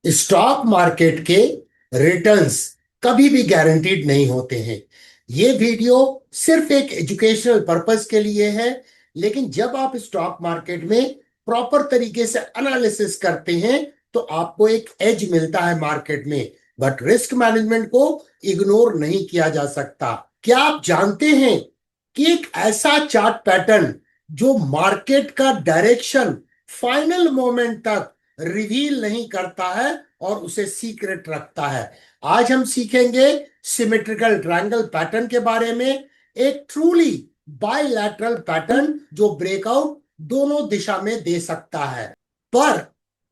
Stock market के returns कभी भी गारंटीड नहीं होते हैं। ये वीडियो सिर्फ एक एजुकेशनल पर्पस के लिए है, लेकिन जब आप स्टॉक मार्केट में प्रॉपर तरीके से एनालिसिस करते हैं तो आपको एक एज मिलता है मार्केट में। बट रिस्क मैनेजमेंट को इग्नोर नहीं किया जा सकता। क्या आप जानते हैं कि एक ऐसा चार्ट पैटर्न जो मार्केट का डायरेक्शन फाइनल मोमेंट तक रिवील नहीं करता है और उसे सीक्रेट रखता है। आज हम सीखेंगे सिमेट्रिकल ट्रायंगल पैटर्न के बारे में, एक ट्रूली बायलैटरल पैटर्न जो ब्रेकआउट दोनों दिशा में दे सकता है। पर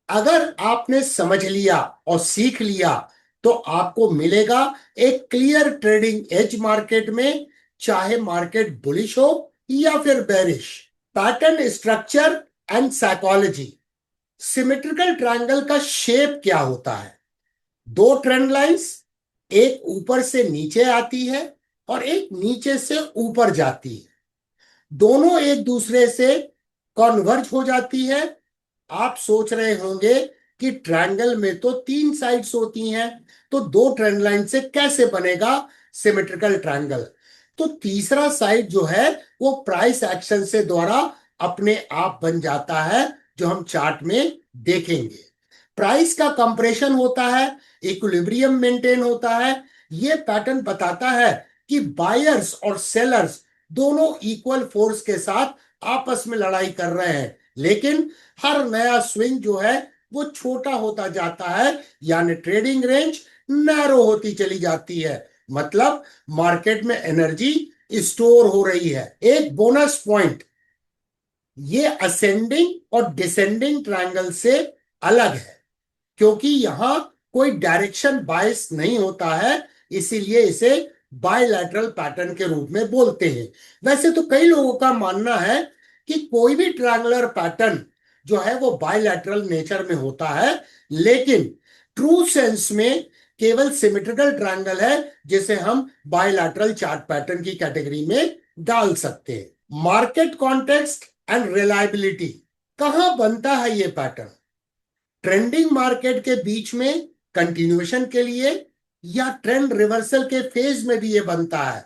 अगर आपने समझ लिया और सीख लिया तो आपको मिलेगा एक क्लियर ट्रेडिंग एज मार्केट में, चाहे मार्केट बुलिश हो या फिर bearish. Pattern structure and psychology. Symmetrical triangle का शेप क्या होता है? दो ट्रेंड लाइंस, एक ऊपर से नीचे आती है और एक नीचे से ऊपर जाती है। दोनों एक दूसरे से कॉन्वर्ज हो जाती है। आप सोच रहे होंगे कि ट्रायंगल में तो तीन साइड्स होती हैं, तो दो ट्रेंड लाइन से कैसे बनेगा सिमेट्रिकल ट्रायंगल? तो तीसरा साइड जो है वो प्राइस एक्शन से द्वारा अपने आप बन जाता है, जो हम चार्ट में देखेंगे। प्राइस का कंप्रेशन होता है, इक्विलिब्रियम मेंटेन होता है। ये पैटर्न बताता है कि बायर्स और सेलर्स दोनों इक्वल फोर्स के साथ आपस में लड़ाई कर रहे हैं, लेकिन हर नया स्विंग जो है वो छोटा होता जाता है, यानी ट्रेडिंग रेंज नैरो होती चली जाती है। मतलब मार्केट में एनर्जी स्टोर हो रही है। एक बोनस पॉइंट, ये असेंडिंग और डिसेंडिंग ट्रायंगल से अलग है, क्योंकि यहां कोई डायरेक्शन बायस नहीं होता है, इसीलिए इसे बायलैटरल पैटर्न के रूप में बोलते हैं। वैसे तो कई लोगों का मानना है कि कोई भी ट्रायंगुलर पैटर्न जो है वो बायलैटरल नेचर में होता है, लेकिन ट्रू सेंस में केवल सिमेट्रिकल ट्रायंगल है जिसे हम बायलैटरल चार्ट पैटर्न की कैटेगरी में डाल सकते हैं। Market context and reliability. कहां बनता है ये पैटर्न? ट्रेंडिंग मार्केट के बीच में कंटिन्यूएशन के लिए, या ट्रेंड रिवर्सल के फेज में भी ये बनता है?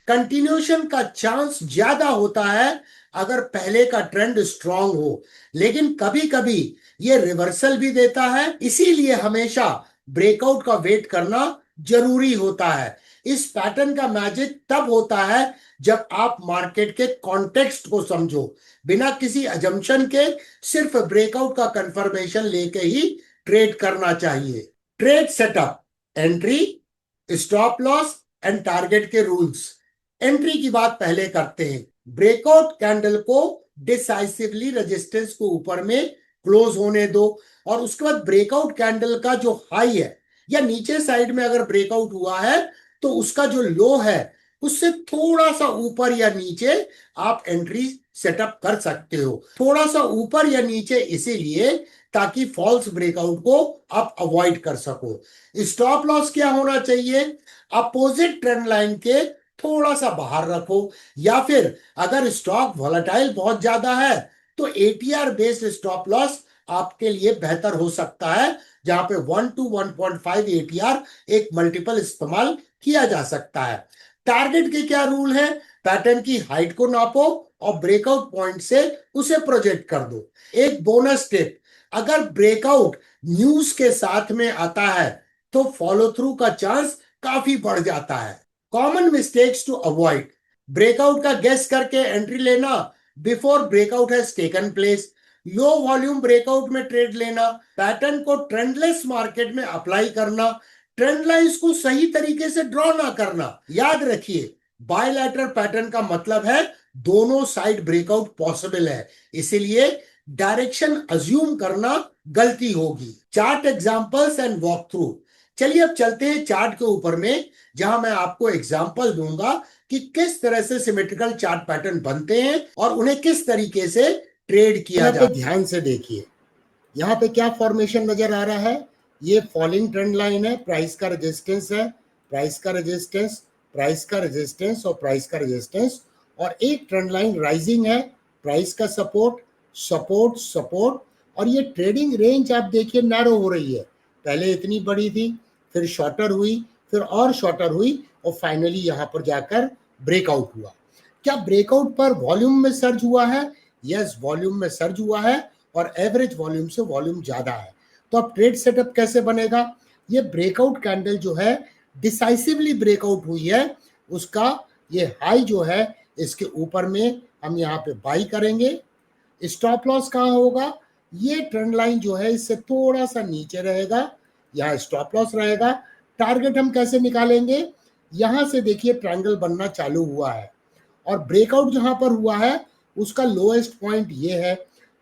कंटिन्यूएशन का चांस ज्यादा होता है अगर पहले का ट्रेंड स्ट्रांग हो, लेकिन कभी कभी ये रिवर्सल भी देता है, इसीलिए हमेशा ब्रेकआउट का वेट करना जरूरी होता है। इस पैटर्न का मैजिक तब होता है जब आप मार्केट के कॉन्टेक्स्ट को समझो, बिना किसी अजम्पशन के सिर्फ ब्रेकआउट का कंफर्मेशन लेके ही ट्रेड करना चाहिए। Trade setup, entry, stop loss and target के रूल्स। एंट्री की बात पहले करते हैं। ब्रेकआउट कैंडल को डिसाइसिवली रेजिस्टेंस को ऊपर में क्लोज होने दो, और उसके बाद ब्रेकआउट कैंडल का जो हाई है या नीचे साइड में अगर ब्रेकआउट हुआ है तो उसका जो लो है उससे थोड़ा सा ऊपर या नीचे आप एंट्री सेटअप कर सकते हो। थोड़ा सा ऊपर या नीचे इसीलिए ताकि फॉल्स ब्रेकआउट को आप अवॉइड कर सको। स्टॉप लॉस क्या होना चाहिए? अपोजिट ट्रेंड लाइन के थोड़ा सा बाहर रखो, या फिर अगर स्टॉक वॉलेटाइल बहुत ज्यादा है तो एटीआर बेस्ड स्टॉप लॉस आपके लिए बेहतर हो सकता है, जहां पे 1 to 1.5 एटीआर एक मल्टीपल इस्तेमाल किया जा सकता है। टारगेट के क्या रूल है? पैटर्न की हाइट को नापो और ब्रेकआउट पॉइंट से उसे प्रोजेक्ट कर दो। एक बोनस टिप, अगर ब्रेकआउट न्यूज के साथ में आता है तो फॉलो थ्रू का चांस काफी बढ़ जाता है। Common mistakes to avoid: breakout का गेस करके एंट्री लेना before breakout has taken place, low volume breakout में ट्रेड लेना, पैटर्न को ट्रेंडलेस मार्केट में अप्लाई करना, ट्रेंड लाइंस को सही तरीके से ड्रॉ ना करना। याद रखिए, बायलैटरल पैटर्न का मतलब है दोनों साइड ब्रेकआउट पॉसिबल है, इसीलिए डायरेक्शन अज्यूम करना गलती होगी। Chart examples and walk through. चलिए अब चलते हैं चार्ट के ऊपर में, जहां मैं आपको एग्जांपल दूंगा कि किस तरह से सिमेट्रिकल चार्ट पैटर्न बनते हैं और उन्हें किस तरीके से ट्रेड किया जाता है। ध्यान से देखिए, यहाँ पे क्या फॉर्मेशन नजर आ रहा है? ये फॉलिंग ट्रेंड लाइन है, प्राइस का रेजिस्टेंस है, प्राइस का रेजिस्टेंस, प्राइस का रेजिस्टेंस और प्राइस का रेजिस्टेंस, और एक ट्रेंड लाइन राइजिंग है, प्राइस का सपोर्ट, सपोर्ट, सपोर्ट, और ये ट्रेडिंग रेंज आप देखिए नैरो हो रही है, पहले इतनी बड़ी थी, फिर शॉर्टर हुई, फिर और शॉर्टर हुई, और फाइनली यहां पर जाकर ब्रेकआउट हुआ। क्या ब्रेकआउट पर वॉल्यूम में सर्ज हुआ है? यस, वॉल्यूम में सर्ज हुआ है, और एवरेज वॉल्यूम से वॉल्यूम ज्यादा है। तो अब ट्रेड सेटअप कैसे बनेगा? ये ब्रेकआउट कैंडल जो है डिसाइसिवली ब्रेकआउट हुई है, उसका ये हाई जो है इसके ऊपर में हम यहाँ पे बाई करेंगे। स्टॉप लॉस कहाँ होगा? ये ट्रेंड लाइन जो है इससे थोड़ा सा नीचे रहेगा, यहाँ स्टॉप लॉस रहेगा। टारगेट हम कैसे निकालेंगे? यहां से देखिए ट्रायंगल बनना चालू हुआ है, और ब्रेकआउट जहां पर हुआ है उसका लोएस्ट पॉइंट ये है।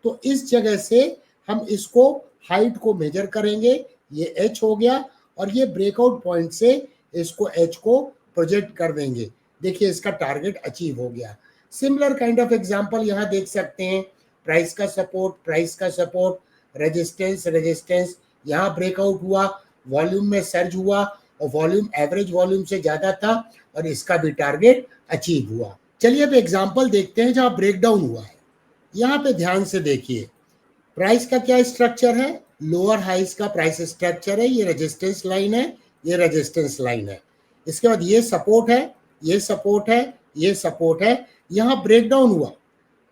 तो इस जगह से हम इसको हाइट को मेजर करेंगे, ये एच हो गया, और ये ब्रेकआउट पॉइंट से इसको एच को प्रोजेक्ट कर देंगे। देखिए इसका टारगेट अचीव हो गया। सिमिलर काइंड ऑफ एग्जांपल यहाँ देख सकते हैं, प्राइस का सपोर्ट, प्राइस का सपोर्ट, रेजिस्टेंस, रेजिस्टेंस, यहाँ ब्रेकआउट हुआ, वॉल्यूम में सर्ज हुआ, और वॉल्यूम एवरेज वॉल्यूम से ज्यादा था, और इसका भी टारगेट अचीव हुआ। चलिए अब एग्जांपल देखते हैं जहां ब्रेकडाउन हुआ है। यहाँ पे ध्यान से देखिए, प्राइस का क्या स्ट्रक्चर है? लोअर हाइस का प्राइस स्ट्रक्चर है, ये रेजिस्टेंस लाइन है, ये रेजिस्टेंस लाइन है। इसके बाद ये सपोर्ट है, ये सपोर्ट है, ये सपोर्ट है। यहाँ ब्रेकडाउन हुआ,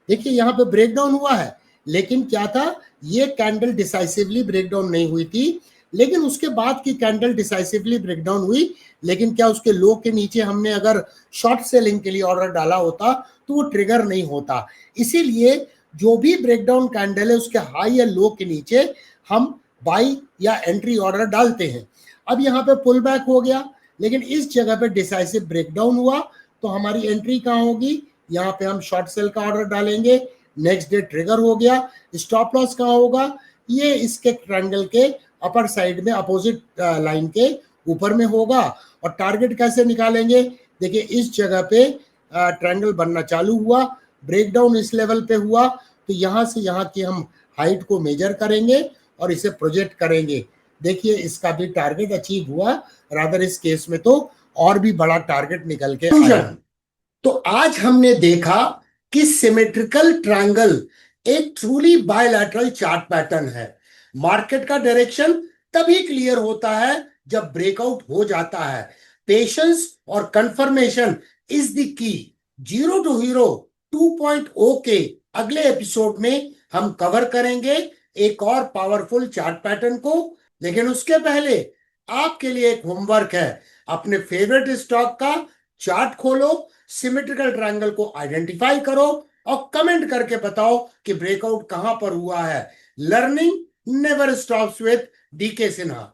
देखिए यहाँ पे ब्रेकडाउन हुआ है, लेकिन क्या था, ये कैंडल डिसाइसिवली ब्रेकडाउन नहीं हुई थी, लेकिन उसके बाद की कैंडल डिसाइसिवली ब्रेकडाउन हुई। लेकिन क्या उसके लो के नीचे हमने अगर शॉर्ट सेलिंग के लिए ऑर्डर डाला होता तो वो ट्रिगर नहीं होता। इसीलिए जो भी ब्रेकडाउन कैंडल है उसके हाई या लो के नीचे हम बाई या एंट्री ऑर्डर डालते हैं। अब यहाँ पे पुल बैक हो गया, लेकिन इस जगह पे डिसाइसिव ब्रेकडाउन हुआ, तो हमारी एंट्री कहाँ होगी? यहाँ पे हम शॉर्ट सेल का ऑर्डर डालेंगे। नेक्स्ट डे ट्रिगर हो गया। स्टॉप लॉस कहाँ होगा? ये इसके ट्रायंगल के अपर साइड में अपोजिट लाइन के ऊपर में होगा। और टारगेट कैसे निकालेंगे? देखिए इस जगह पे ट्रायंगल बनना चालू हुआ, ब्रेकडाउन इस लेवल पे हुआ, तो यहां से यहां की हम हाइट को मेजर करेंगे और इसे प्रोजेक्ट करेंगे। देखिए इसका भी टारगेट अचीव हुआ, रादर इस केस में तो और भी बड़ा टारगेट निकल के आया। तो आज हमने देखा कि सिमेट्रिकल ट्रायंगल एक ट्रूली बायलैटरल चार्ट पैटर्न है। मार्केट का डायरेक्शन तभी क्लियर होता है जब ब्रेकआउट हो जाता है। पेशेंस और confirmation is the key. Zero to hero 2.0 के अगले एपिसोड में हम कवर करेंगे एक और पावरफुल चार्ट पैटर्न को। लेकिन उसके पहले आपके लिए एक होमवर्क है, अपने फेवरेट स्टॉक का चार्ट खोलो, सिमेट्रिकल ट्रायंगल को आइडेंटिफाई करो, और कमेंट करके बताओ कि ब्रेकआउट कहां पर हुआ है। Learning never stops with DK Sinha.